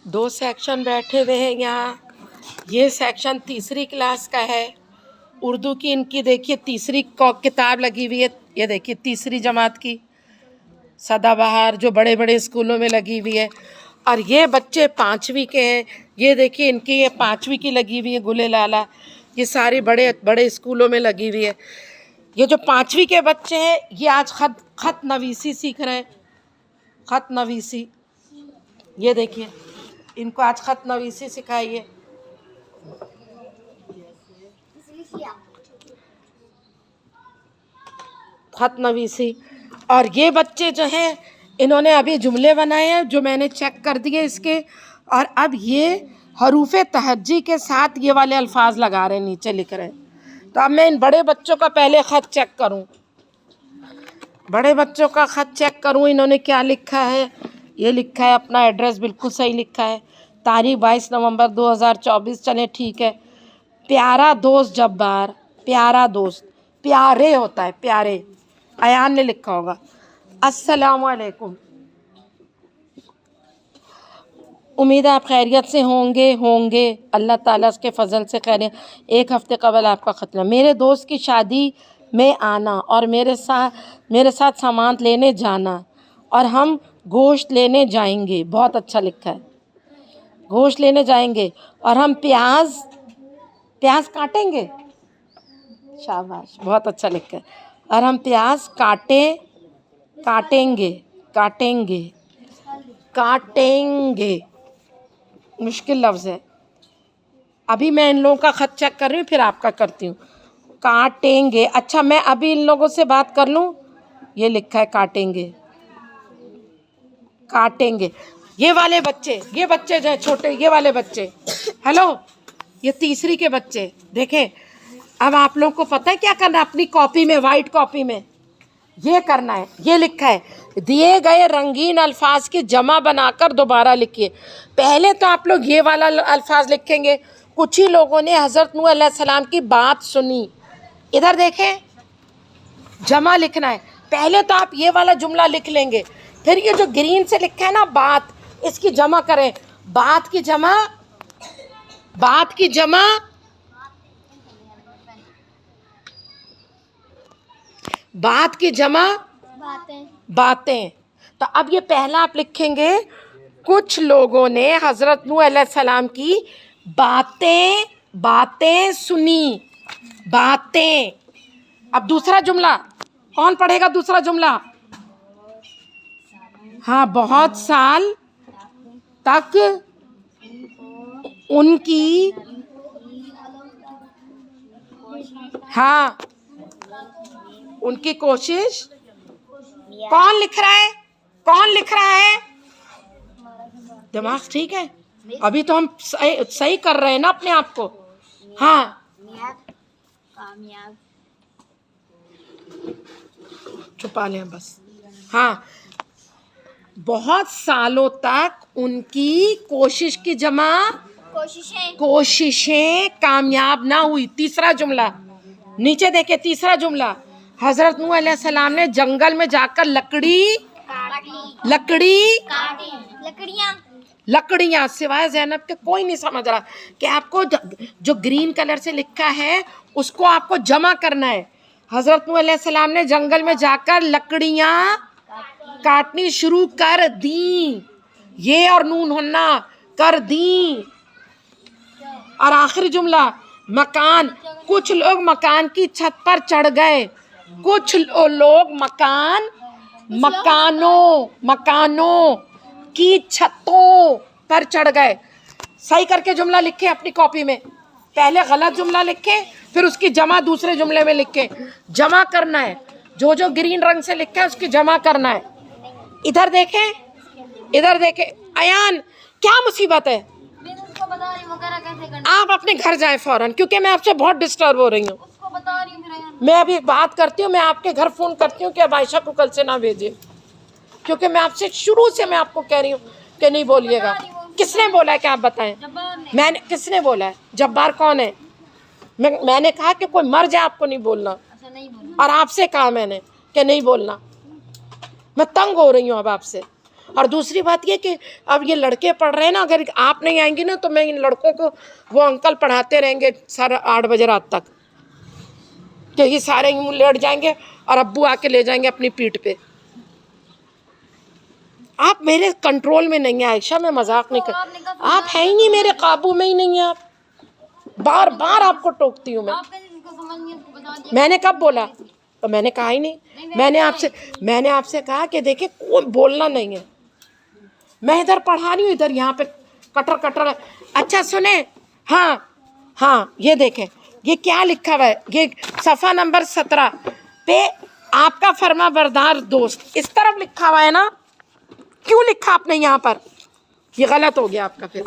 दो सेक्शन बैठे हुए हैं यहाँ। ये सेक्शन तीसरी क्लास का है। उर्दू की इनकी देखिए तीसरी किताब लगी हुई है। ये देखिए तीसरी जमात की सदाबहार जो बड़े बड़े स्कूलों में लगी हुई है। और ये बच्चे पाँचवीं के हैं। ये देखिए इनकी ये पाँचवीं की लगी हुई है गुले लाला। ये सारी बड़े बड़े स्कूलों में लगी हुई है। ये जो पाँचवीं के बच्चे हैं ये आज खत नवीसी सीख रहे हैं। खत नवीसी, ये देखिए इनको आज खत नवीसी सिखाइए। खत नवीसी। और ये बच्चे जो हैं इन्होंने अभी जुमले बनाए हैं जो मैंने चेक कर दिए इसके। और अब ये हरूफे तहज्जी के साथ ये वाले अल्फाज लगा रहे हैं, नीचे लिख रहे हैं। तो अब मैं इन बड़े बच्चों का पहले ख़त चेक करूं। बड़े बच्चों का ख़त चेक करूं इन्होंने क्या लिखा है। ये लिखा है अपना एड्रेस बिल्कुल सही लिखा है। तारीख 22 नवंबर 2024। चले ठीक है। प्यारा दोस्त जब्बार, प्यारा दोस्त, प्यारे होता है प्यारे। अयान ने लिखा होगा। अस्सलामुअलैकुम, उम्मीद है आप खैरियत से होंगे अल्लाह ताला के फ़ज़ल से खैरियत। एक हफ़्ते कबल आपका ख़त। मेरे दोस्त की शादी में आना और मेरे साथ सामान लेने जाना और हम गोश्त लेने जाएंगे। बहुत अच्छा लिखा है, गोश्त लेने जाएंगे और हम प्याज काटेंगे। शाबाश, बहुत अच्छा लिखा है। और हम प्याज काटेंगे। मुश्किल लफ्ज़ है। अभी मैं इन लोगों का ख़त चेक कर रही हूँ फिर आपका करती हूँ। काटेंगे। अच्छा मैं अभी इन लोगों से बात कर लूँ। ये लिखा है काटेंगे। ये वाले बच्चे जो है छोटे, ये वाले बच्चे, हेलो, ये तीसरी के बच्चे देखें। अब आप लोगों को पता है क्या करना है। अपनी कॉपी में, वाइट कॉपी में ये करना है। ये लिखा है दिए गए रंगीन अल्फाज की जमा बनाकर दोबारा लिखिए। पहले तो आप लोग ये वाला अल्फाज लिखेंगे। कुछ ही लोगों ने हज़रत नूह अलैहिस्सलाम की बात सुनी। इधर देखें, जमा लिखना है। पहले तो आप ये वाला जुमला लिख लेंगे, फिर ये जो ग्रीन से लिखा है ना बात, इसकी जमा करें। बात की जमा बातें। तो अब ये पहला आप लिखेंगे कुछ लोगों ने हज़रत नूह अलैहिस्सलाम की बातें सुनी। बातें। अब दूसरा जुमला कौन पढ़ेगा? दूसरा जुमला, हाँ, बहुत साल तक उनकी, हाँ, उनकी कोशिश। कौन लिख रहा है? दिमाग ठीक है? अभी तो हम सही कर रहे हैं ना अपने आप को। हाँ, छुपा लें बस। हाँ, बहुत सालों तक उनकी कोशिश की जमा कोशिशें कामयाब ना हुई। तीसरा जुमला नीचे देखे। तीसरा जुमला, हज़रत नूह अलैहिस्सलाम ने जंगल में जाकर लकड़ियाँ सिवाय ज़ैनब के कोई नहीं समझ रहा कि आपको जो ग्रीन कलर से लिखा है उसको आपको जमा करना है। हज़रत नूह अलैहिस्सलाम ने जंगल में जाकर लकड़ियाँ काटनी शुरू कर दी। ये और नून होना, कर दी। और आखिरी जुमला, मकान। कुछ लोग मकान की छत पर चढ़ गए। कुछ लोग मकानों की छतों पर चढ़ गए। सही करके जुमला लिखे अपनी कॉपी में। पहले गलत जुमला लिखे, फिर उसकी जमा दूसरे जुमले में लिखे। जमा करना है, जो ग्रीन रंग से लिखा है उसकी जमा करना है। इधर देखें। अयान, क्या मुसीबत है? आप अपने घर जाएं फौरन, क्योंकि मैं आपसे बहुत डिस्टर्ब हो रही हूँ। मैं अभी बात करती हूँ, मैं आपके घर फ़ोन करती हूँ कि अब आयशा को कल से ना भेजें, क्योंकि मैं आपसे शुरू से मैं आपको कह रही हूँ कि नहीं बोलिएगा। किसने बोला है कि आप बताएं? किसने बोला है? जब्बार कौन है? मैंने कहा कि कोई मर जाए आपको नहीं बोलना। और आपसे कहा मैंने कि नहीं बोलना। मैं तंग हो रही हूँ अब आपसे। और दूसरी बात ये कि अब ये लड़के पढ़ रहे हैं ना, अगर आप नहीं आएंगी ना तो मैं इन लड़कों को, वो अंकल पढ़ाते रहेंगे 8:30 रात तक, कि ये सारे यूं लेट जाएंगे और अब्बू आके ले जाएंगे अपनी पीठ पे। आप मेरे कंट्रोल में नहीं है आयशा, मैं मजाक नहीं कर, आप है ही नहीं, मेरे काबू में ही नहीं है आप। बार बार आपको टोकती हूँ मैंने कब बोला? तो मैंने कहा ही नहीं। मैंने आपसे कहा कि देखिए कोई बोलना नहीं है, मैं इधर पढ़ा रही हूँ, इधर यहाँ पे कटर कटर। अच्छा सुने, हाँ ये देखें, ये क्या लिखा हुआ है, ये सफ़ा नंबर 17 पे आपका फर्मा बरदार दोस्त, इस तरफ लिखा हुआ है ना, क्यों लिखा आपने यहाँ पर? ये गलत हो गया आपका। फिर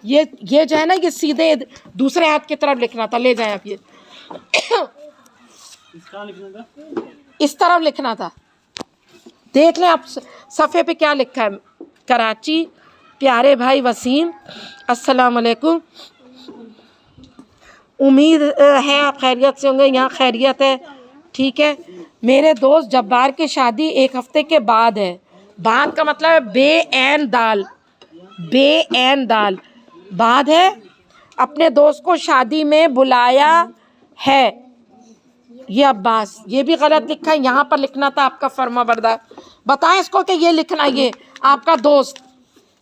ये जो है ना, ये सीधे दूसरे हाथ की तरफ लिखना था, ले जाए आप। ये इस तरफ लिखना था। देख लें आप सफ़े पे क्या लिखा है। कराची, प्यारे भाई वसीम, अस्सलाम वालेकुम, उम्मीद है आप खैरियत से होंगे। यहाँ खैरियत है, ठीक है। मेरे दोस्त जब्बार की शादी 1 हफ्ते के बाद है। बाद का मतलब है बे-ऐन दाल, बे-ऐन दाल बाद है। अपने दोस्त को शादी में बुलाया है। ये अब्बास, ये भी गलत लिखा है, यहाँ पर लिखना था आपका फर्मा बरदार। बताएं इसको कि ये लिखना, ये आपका दोस्त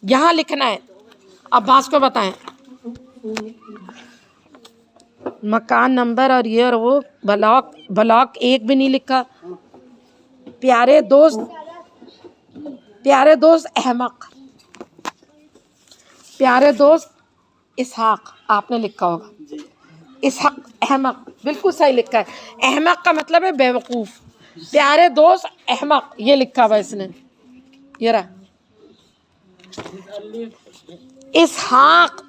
यहाँ लिखना है। अब्बास को बताएं। मकान नंबर और ये और वो, ब्लॉक 1 भी नहीं लिखा। प्यारे दोस्त अहमक, प्यारे दोस्त इसहाक आपने लिखा होगा। इसहाक अहमक बिल्कुल सही लिखा है। अहमक का मतलब है बेवकूफ़। प्यारे दोस्त अहमक ये लिखा हुआ इसने, ये रहा इसहाक।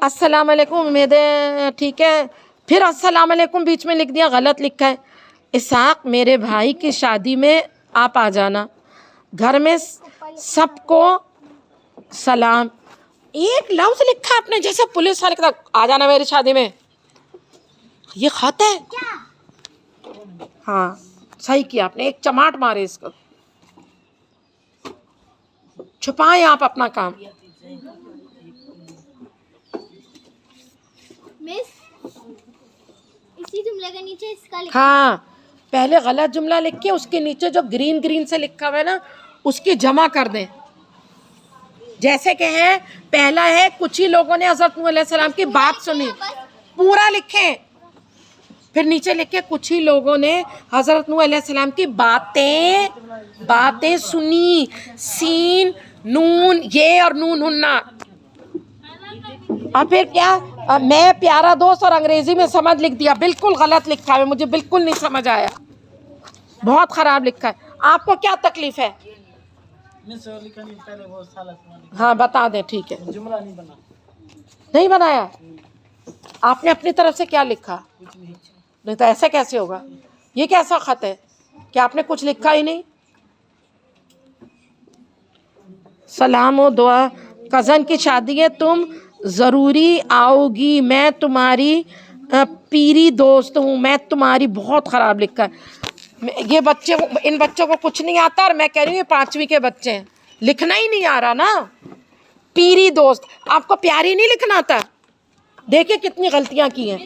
अस्सलाम वालेकुम, उम्मीद है ठीक है। फिर अस्सलाम वालेकुम बीच में लिख दिया, गलत लिखा है। इसहाक, मेरे भाई की शादी में आप आ जाना, घर में सबको सलाम। एक लफ्ज़ लिखा आपने जैसे पुलिस वाले का, आ जाना मेरी शादी में। ये खत है क्या? हाँ सही किया आपने, एक चमाट मारे इसको। छुपाएं आप अपना काम। मिस, इसी जुमले के नीचे इसका हाँ, पहले गलत जुमला लिख के उसके नीचे जो ग्रीन से लिखा हुआ है ना, उसकी जमा कर दें। जैसे कि है, पहला है कुछ ही लोगों ने हज़रत नूह अलैहिस्सलाम की बात सुनी, पूरा लिखें। फिर नीचे लिखे कुछ ही लोगों ने हज़रत नूह अलैहिस्सलाम की बातें सुनी। सीन नून, ये और नून हुन्ना। और फिर क्या, मैं प्यारा दोस्त और अंग्रेजी में समझ लिख दिया, बिल्कुल गलत लिखा है, मुझे बिल्कुल नहीं समझ आया, बहुत ख़राब लिखा है। आपको क्या तकलीफ़ है? हाँ बता दें, ठीक है। जुमला नहीं बनाया आपने, अपनी तरफ से क्या लिखा? नहीं तो ऐसे कैसे होगा? ये कैसा खत है कि आपने कुछ लिखा ही नहीं? सलाम और दुआ, कज़न की शादी है, तुम ज़रूरी आओगी, मैं तुम्हारी पीरी दोस्त हूँ, मैं तुम्हारी। बहुत ख़राब लिखा है। ये बच्चे, इन बच्चों को कुछ नहीं आता, और मैं कह रही हूँ ये 5वीं के बच्चे हैं, लिखना ही नहीं आ रहा ना। पीरी दोस्त, आपको प्यारी नहीं लिखना आता? देखिए कितनी गलतियाँ की हैं,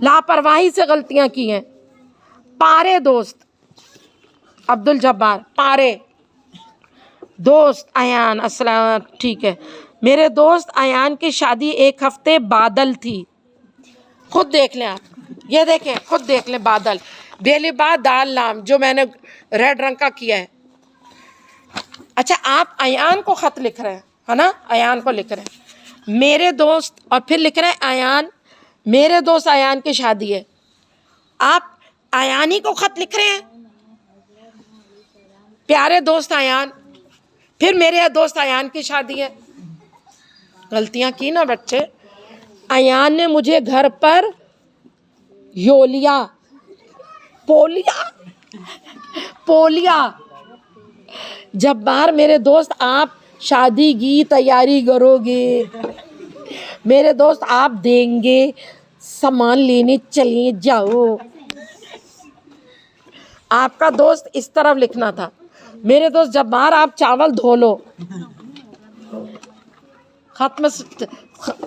लापरवाही से गलतियाँ की हैं। पारे दोस्त, अब्दुल जब्बार, पारे दोस्त अयान, अस्सलाम, ठीक है। मेरे दोस्त अयान की शादी 1 हफ्ते बादल थी। खुद देख लें आप, ये देखें, खुद देख लें, बादल, बेलिबा दाल लाम, जो मैंने रेड रंग का किया है। अच्छा, आप अयान को ख़त लिख रहे हैं, है ना? अयान को लिख रहे हैं मेरे दोस्त, और फिर लिख रहे हैं अयान, मेरे दोस्त अयान की शादी है। आप अयानी को ख़त लिख रहे हैं, प्यारे दोस्त अयान, फिर मेरे दोस्त अयान की शादी है। गलतियाँ की ना बच्चे। अयान ने मुझे घर पर योलिया, पोलिया। जब्बार, मेरे दोस्त आप शादी की तैयारी करोगे? मेरे दोस्त आप देंगे, सामान लेने चलिए जाओ। आपका दोस्त इस तरफ लिखना था। मेरे दोस्त जब्बार आप चावल धो लो। खत में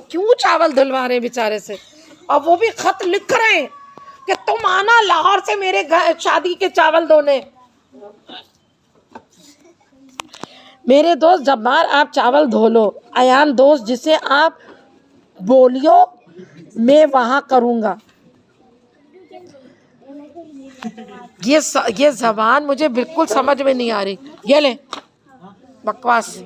क्यों चावल धुलवा रहे बेचारे से, और वो भी खत लिख रहे हैं कि तुम आना लाहौर से मेरे घर शादी के चावल धोने। मेरे दोस्त जब्बार आप चावल धो लो। अयान दोस्त जिसे आप बोलियो मैं वहां करूंगा। ये जबान मुझे बिल्कुल समझ में नहीं आ रही। ये ले बकवास।